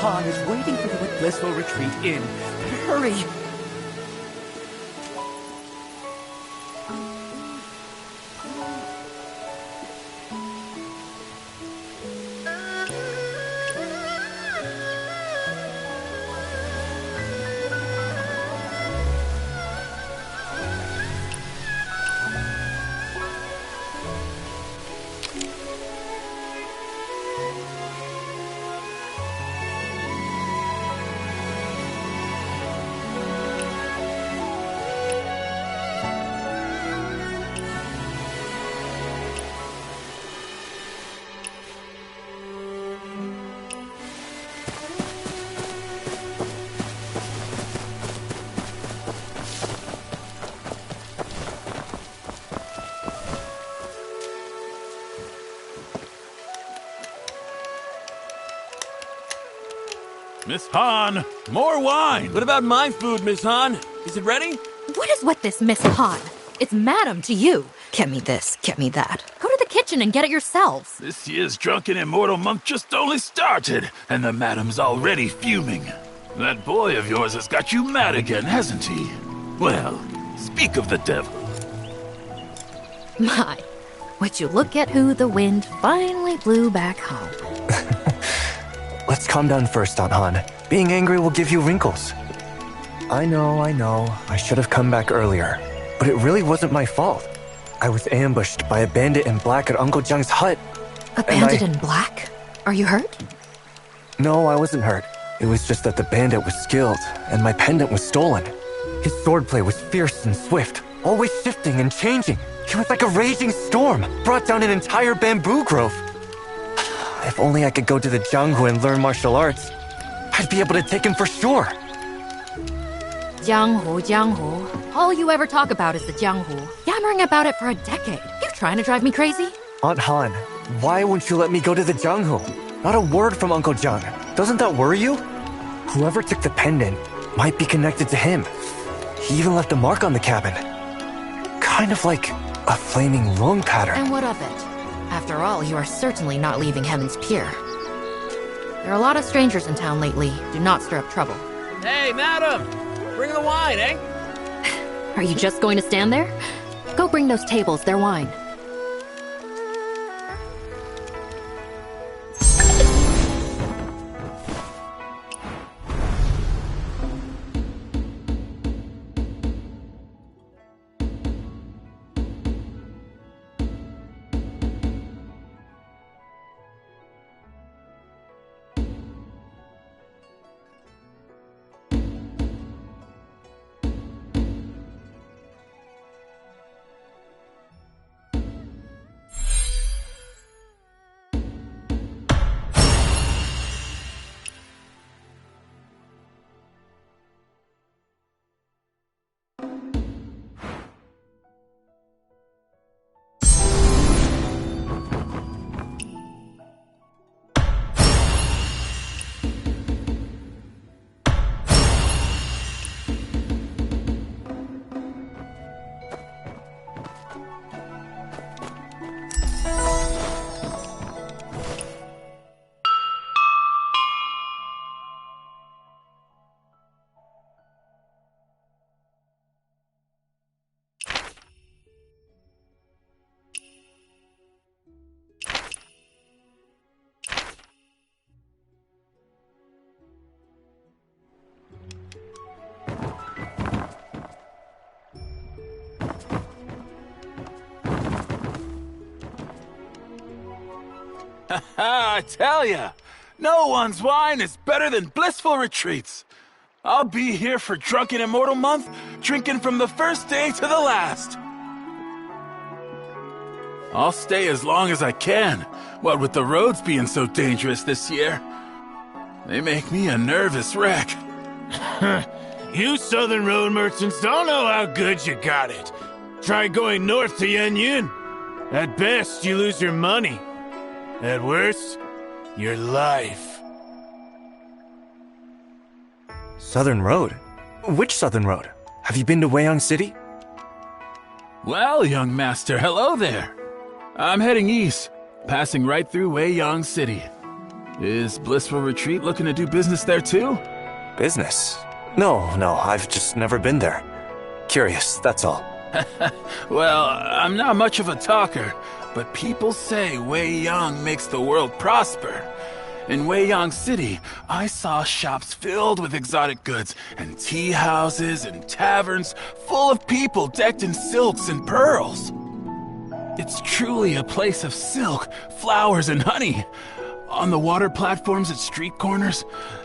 Han is waiting for you at Blissful Retreat Inn. Hurry! Miss Han, more wine! What about my food, Miss Han? Is it ready? What is with this Miss Han? It's Madam to you. Get me this, get me that. Go to the kitchen and get it yourselves. This year's Drunken Immortal Month just only started, and the madam's already fuming. That boy of yours has got you mad again, hasn't he? Well, speak of the devil. My, would you look at who the wind finally blew back home. Let's calm down first, Aunt Han. Being angry will give you wrinkles. I know. I should have come back earlier. But it really wasn't my fault. I was ambushed by a bandit in black at Uncle Jiang's hut. A bandit in black? Are you hurt? No, I wasn't hurt. It was just that the bandit was skilled, and my pendant was stolen. His swordplay was fierce and swift, always shifting and changing. He was like a raging storm, brought down an entire bamboo grove. If only I could go to the Jianghu and learn martial arts, I'd be able to take him for sure. Jianghu. All you ever talk about is the Jianghu. Yammering about it for a decade. You trying to drive me crazy? Aunt Han, why won't you let me go to the Jianghu? Not a word from Uncle Jiang. Doesn't that worry you? Whoever took the pendant might be connected to him. He even left a mark on the cabin. Kind of like a flaming lung pattern. And what of it? After all, you are certainly not leaving Heaven's Pier. There are a lot of strangers in town lately. Do not stir up trouble. Hey, madam! Bring the wine, eh? Are you just going to stand there? Go bring those tables their wine. I tell ya, no one's wine is better than Blissful Retreats. I'll be here for Drunken Immortal Month, drinking from the first day to the last. I'll stay as long as I can, what with the roads being so dangerous this year. They make me a nervous wreck. You southern road merchants don't know how good you got it. Try going north to Yanyin. At best, you lose your money. At worst, your life. Southern Road? Which Southern Road? Have you been to Weiyang City? Well, young master, hello there. I'm heading east, passing right through Weiyang City. Is Blissful Retreat looking to do business there too? Business? No, I've just never been there. Curious, that's all. Well, I'm not much of a talker, but people say Wei Yang makes the world prosper. In Wei Yang City, I saw shops filled with exotic goods, and tea houses and taverns full of people decked in silks and pearls. It's truly a place of silk, flowers, and honey. On the water platforms at street corners,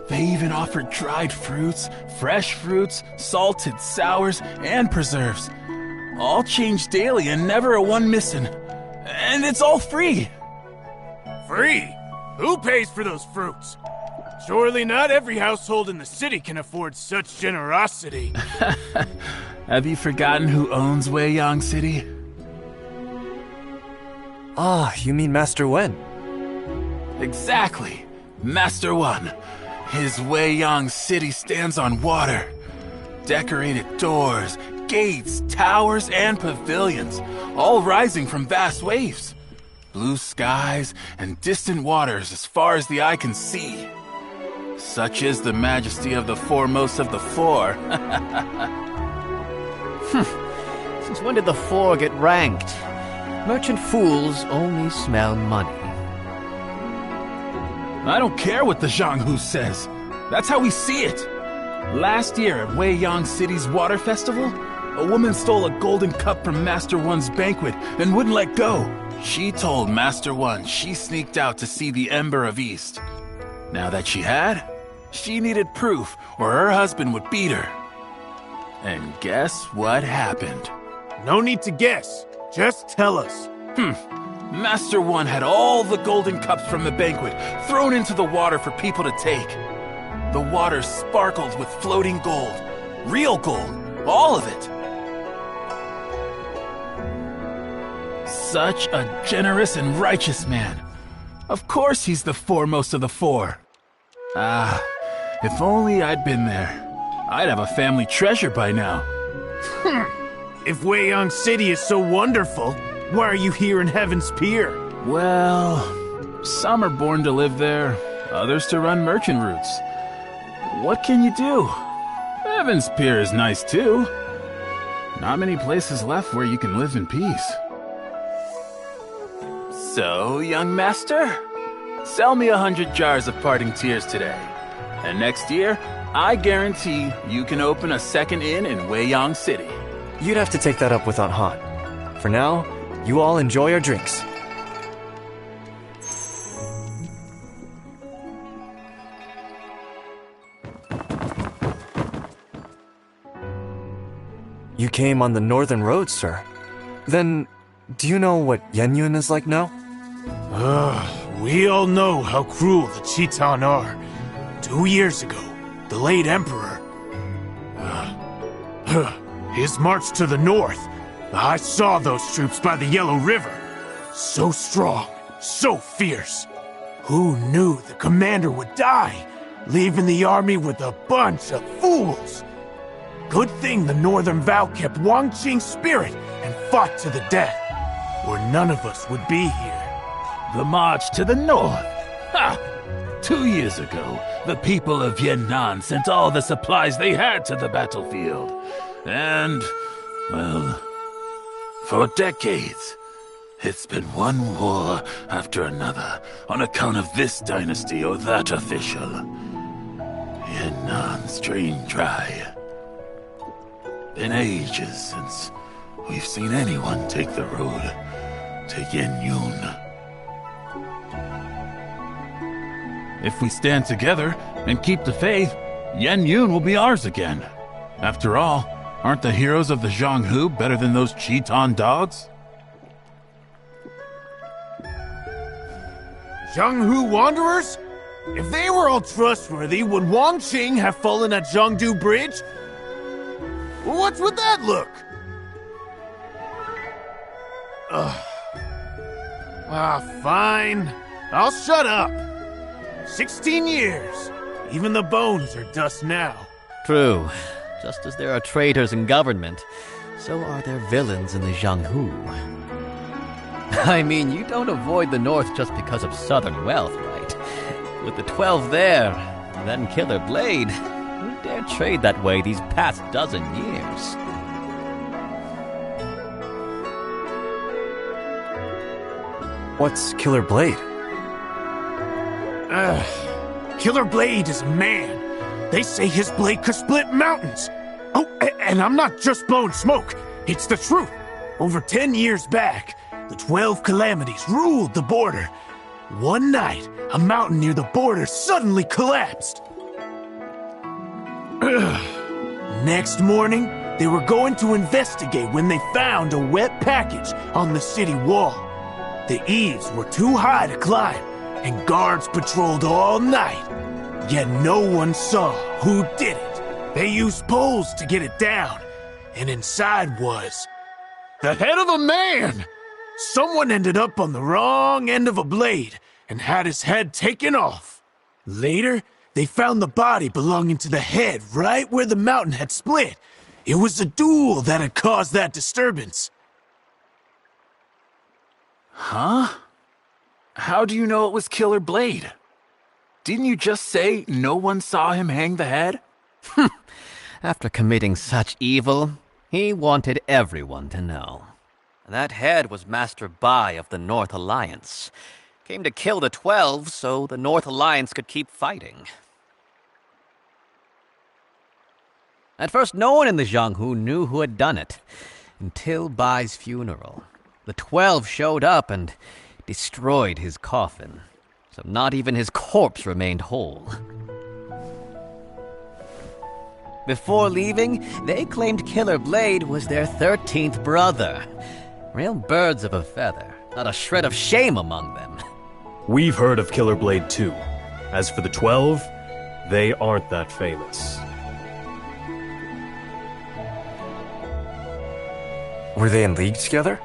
they even offered dried fruits, fresh fruits, salted sours, and preserves. All changed daily and never a one missing. And it's all free. Free? Who pays for those fruits? Surely not every household in the city can afford such generosity. Have you forgotten who owns Wei Yang City? Ah, you mean Master Wen? Exactly. Master One. His Wei Yang City stands on water. Decorated doors, gates, towers, and pavilions, all rising from vast waves. Blue skies and distant waters as far as the eye can see. Such is the majesty of the foremost of the four. Since when did the four get ranked? Merchant fools only smell money. I don't care what the Zhanghu says. That's how we see it. Last year at Wei Yang City's water festival, a woman stole a golden cup from Master One's banquet and wouldn't let go. She told Master One she sneaked out to see the Ember of East. Now that she had, she needed proof or her husband would beat her. And guess what happened? No need to guess. Just tell us. Master One had all the golden cups from the banquet thrown into the water for people to take. The water sparkled with floating gold. Real gold. All of it. Such a generous and righteous man. Of course he's the foremost of the four. Ah, if only I'd been there. I'd have a family treasure by now. If Wei Yang City is so wonderful, why are you here in Heaven's Pier? Well, some are born to live there, others to run merchant routes. What can you do? Heaven's Pier is nice too. Not many places left where you can live in peace. So, young master, sell me 100 jars of parting tears today. And next year, I guarantee you can open a second inn in Wei Yang City. You'd have to take that up with Aunt Han. For now, you all enjoy your drinks. You came on the northern road, sir. Then, do you know what Yenyun is like now? We all know how cruel the Chitan are. 2 years ago, the late Emperor... his march to the north. I saw those troops by the Yellow River. So strong, so fierce. Who knew the commander would die, leaving the army with a bunch of fools? Good thing the Northern Vow kept Wang Qing's spirit and fought to the death, or none of us would be here. The march to the north? Ha! 2 years ago, the people of Yan'an sent all the supplies they had to the battlefield. And, well, for decades, it's been one war after another on account of this dynasty or that official. Yan'an's drained dry. Been ages since we've seen anyone take the road to Yenyun. If we stand together and keep the faith, Yenyun will be ours again. After all, aren't the heroes of the Zhanghu better than those Chitan dogs? Zhanghu Wanderers? If they were all trustworthy, would Wang Qing have fallen at Zhangdu Bridge? What's with that look? Fine. I'll shut up. 16 years. Even the bones are dust now. True. Just as there are traitors in government, so are there villains in the Zhanghu. I mean, you don't avoid the north just because of southern wealth, right? With the 12 there, and then Killer Blade, who dare trade that way these past dozen years? What's Killer Blade? Killer Blade is a man. They say his blade could split mountains. Oh, and I'm not just blowing smoke. It's the truth. Over 10 years back, the 12 calamities ruled the border. One night, a mountain near the border suddenly collapsed. Next morning, they were going to investigate when they found a wet package on the city wall. The eaves were too high to climb, and guards patrolled all night. Yet no one saw who did it. They used poles to get it down, and inside was the head of a man! Someone ended up on the wrong end of a blade and had his head taken off. Later, they found the body belonging to the head right where the mountain had split. It was a duel that had caused that disturbance. Huh? How do you know it was Killer Blade? Didn't you just say no one saw him hang the head? After committing such evil, he wanted everyone to know. That head was Master Bai of the North Alliance. Came to kill the 12 so the North Alliance could keep fighting. At first, no one in the Jianghu knew who had done it, until Bai's funeral. The 12 showed up and destroyed his coffin, so not even his corpse remained whole. Before leaving, they claimed Killer Blade was their 13th brother. Real birds of a feather, not a shred of shame among them. We've heard of Killer Blade too. As for the 12, they aren't that famous. Were they in league together?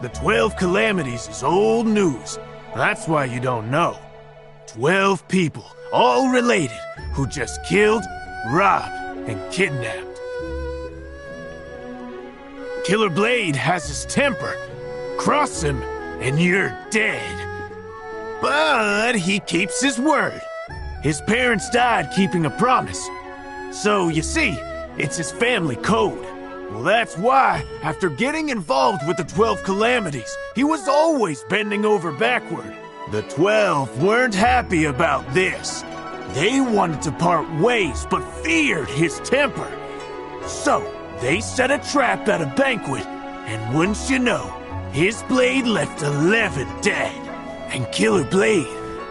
The 12 calamities is old news. That's why you don't know. 12 people, all related, who just killed, robbed, and kidnapped. Killer Blade has his temper. Cross him, and you're dead. But he keeps his word. His parents died keeping a promise. So, you see, it's his family code. Well, that's why, after getting involved with the 12 calamities, he was always bending over backward. The 12 weren't happy about this. They wanted to part ways, but feared his temper. So, they set a trap at a banquet, and wouldn't you know, his blade left 11 dead. And Killer Blade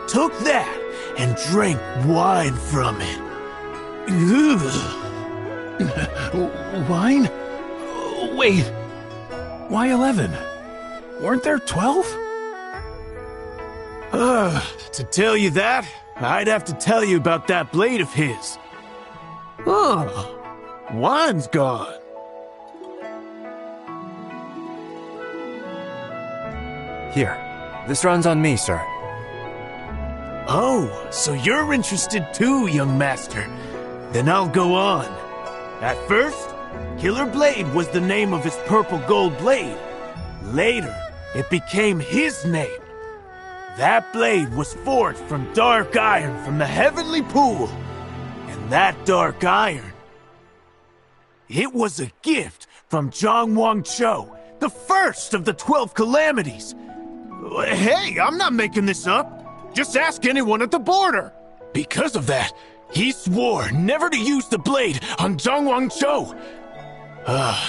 took that and drank wine from it. Wine? Wait, why 11? Weren't there 12? To tell you that, I'd have to tell you about that blade of his. Wine's gone. Here, this runs on me, sir. Oh, so you're interested too, young master. Then I'll go on. At first, Killer Blade was the name of his purple gold blade. Later, it became his name. That blade was forged from dark iron from the heavenly pool. And that dark iron, it was a gift from Zhang Wangchou, the first of the 12 calamities. Hey, I'm not making this up. Just ask anyone at the border. Because of that, he swore never to use the blade on Zhang Wangchou.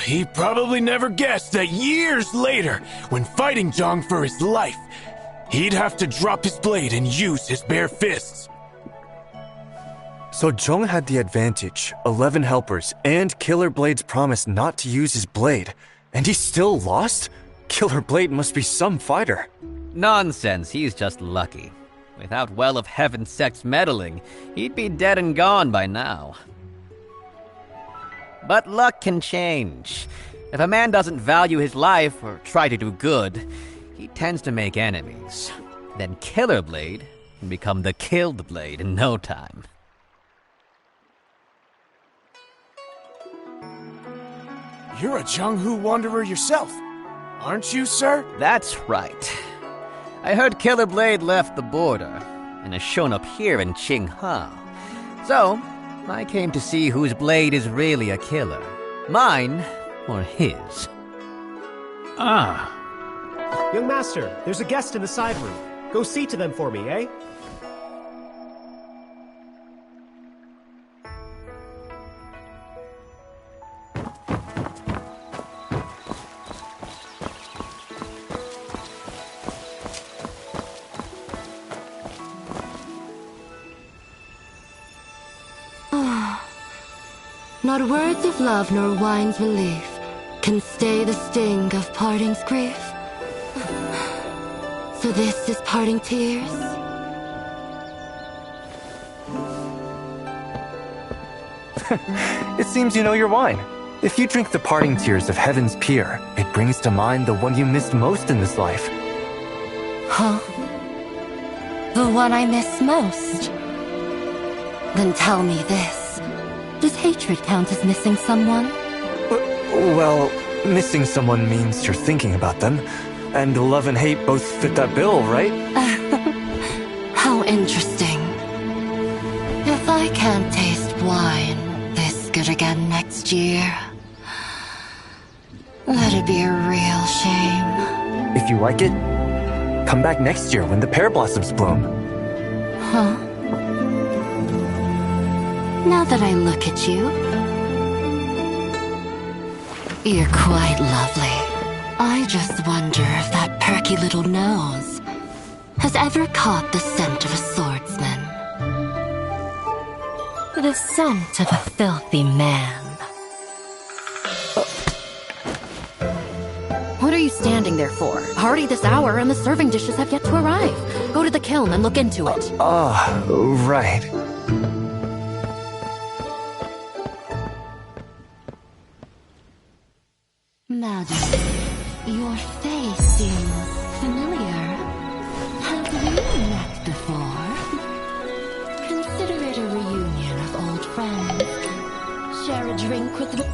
He probably never guessed that years later, when fighting Zhang for his life, he'd have to drop his blade and use his bare fists. So Zhong had the advantage, 11 helpers, and Killer Blade's promise not to use his blade, and he still lost? Killer Blade must be some fighter. Nonsense, he's just lucky. Without Well of Heaven sect's meddling, he'd be dead and gone by now. But luck can change. If a man doesn't value his life or try to do good, he tends to make enemies. Then Killer Blade can become the Killed Blade in no time. You're a Jianghu wanderer yourself, aren't you, sir? That's right. I heard Killer Blade left the border. and has shown up here in Qinghe. So, I came to see whose blade is really a killer. Mine or his. Ah. Young master, there's a guest in the side room. Go see to them for me, eh? Not words of love nor wine's relief can stay the sting of parting's grief. So this is parting tears? It seems you know your wine. If you drink the parting tears of Heaven's Pier, it brings to mind the one you missed most in this life. Huh? The one I miss most? Then tell me this. Does hatred count as missing someone? Well, missing someone means you're thinking about them. And love and hate both fit that bill, right? How interesting. If I can't taste wine this good again next year, that'd be a real shame. If you like it, come back next year when the pear blossoms bloom. Huh? Now that I look at you, you're quite lovely. I just wonder if that perky little nose has ever caught the scent of a swordsman. The scent of a filthy man. What are you standing there for? Already this hour and the serving dishes have yet to arrive. Go to the kiln and look into it. Right. Madam, your face seems familiar. Have we met before? Consider it a reunion of old friends. Share a drink with me.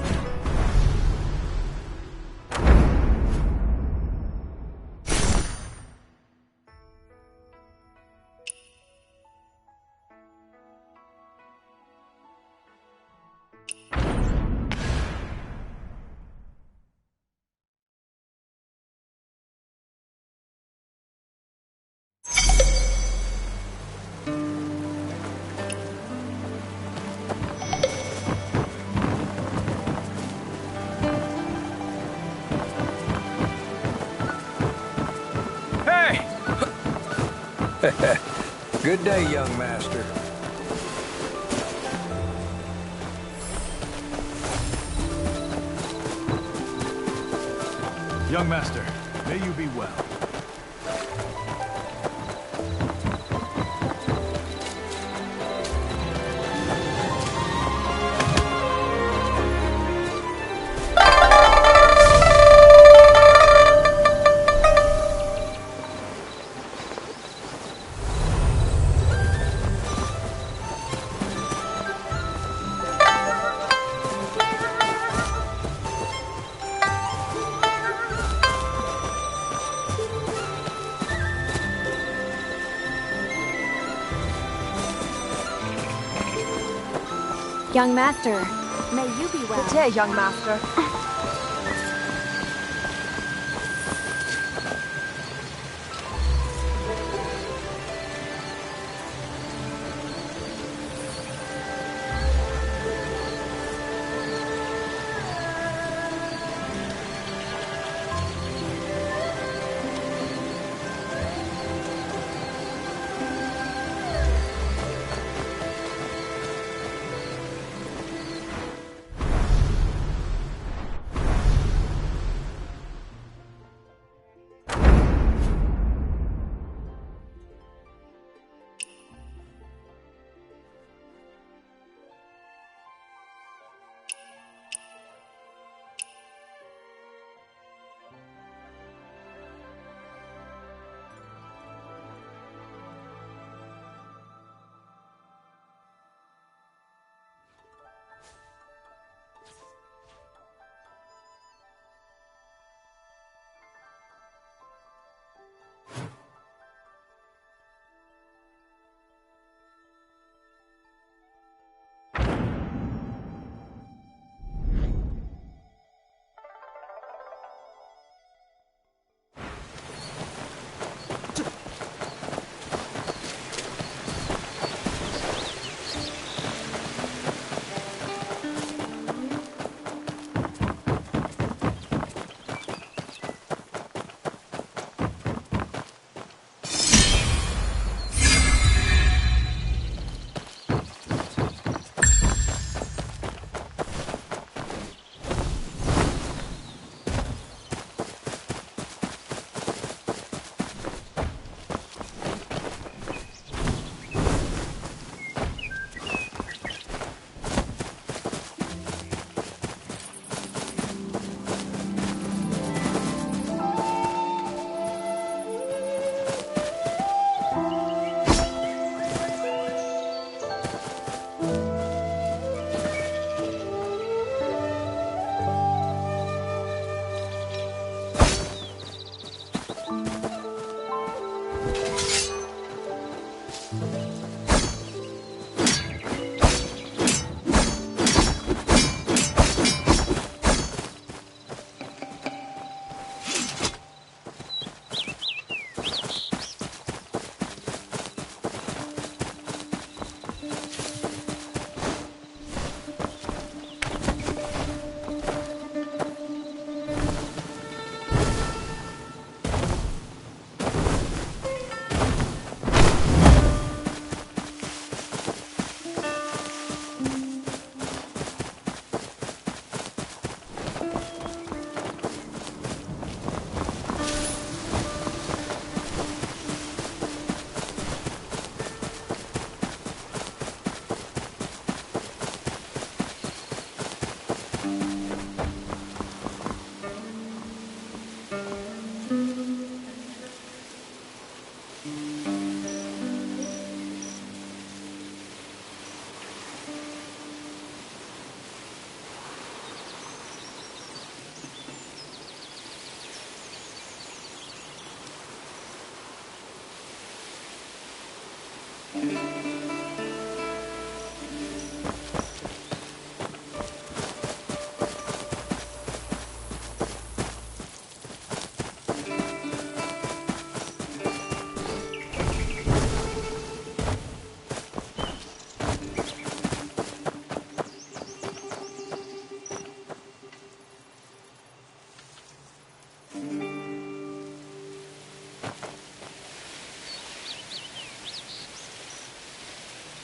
Good day, young master. Young master, may you be well. Young master, may you be well. Good day, young master.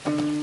Thank you.